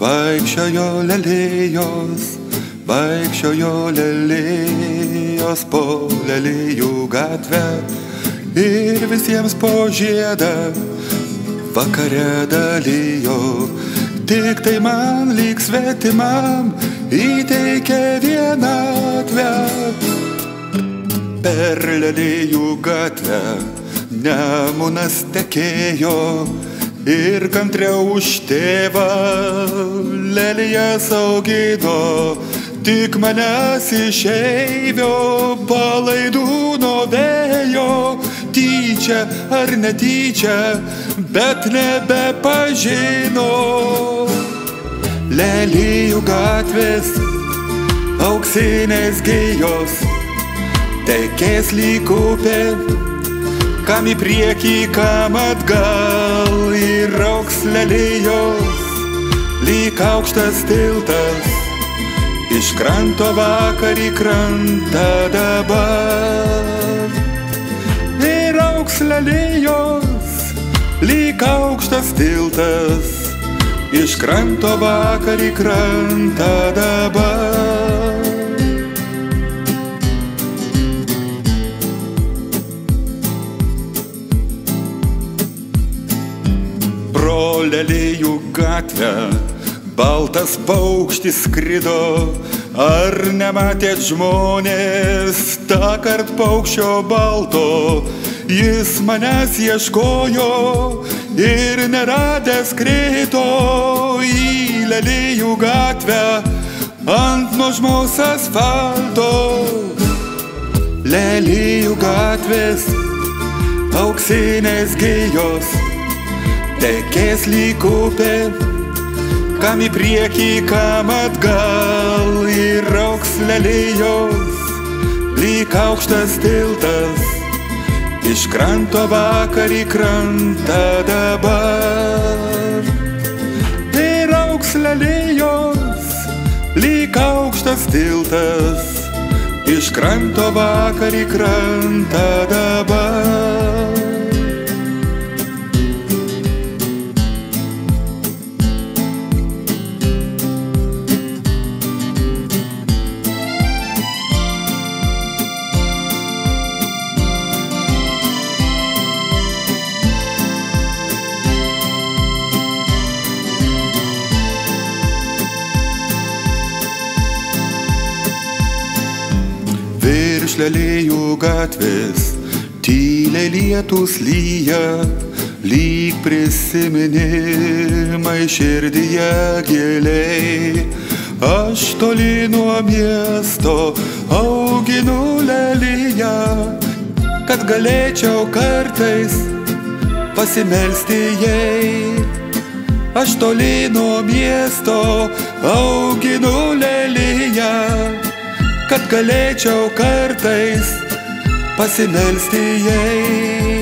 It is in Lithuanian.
Vaikščiojo lelijos po lelijų gatvę ir visiems po žiedą vakare dalijo. Tik tai man lyg svetimam įteikė vienatvę. Per lelijų gatvę Nemunas tekėjo ir kantriau už tėvą lelijas augino. Tik manęs išeivio palaidūno vėjo tyčia ar netyčia, bet nebepažino. Lelijų gatvės auksinės gijos tekės lyg upė, kam į priekį, kam atgal, ir auks lelijos lyg aukštas tiltas iš kranto vakar į krantą dabar. Ir auks lelijos lyg aukštas tiltas iš kranto vakar į krantą dabar. Pro lelijų gatvę baltas paukštis skrido. Ar nematėt žmonės tąkart paukščio balto? Jis manęs ieškojo ir neradęs krito į lelijų gatvę ant nuožmaus asfalto. Lelijų gatvės auksinės gijos tekės lyg upė, kam į priekį, kam atgal, ir auks lelijos lyg aukštas tiltas iš kranto vakar į krantą dabar. Ir auks lelijos lyg aukštas tiltas iš kranto vakar į krantą dabar. Virš lelijų gatvės tyliai lietus lyja, lyg prisiminimai širdyje giliai. Aš toli nuo miesto auginu leliją, kad galėčiau kartais pasimelsti jai. Aš toli nuo miesto auginu leliją, kad galėčiau kartais pasimelsti jai.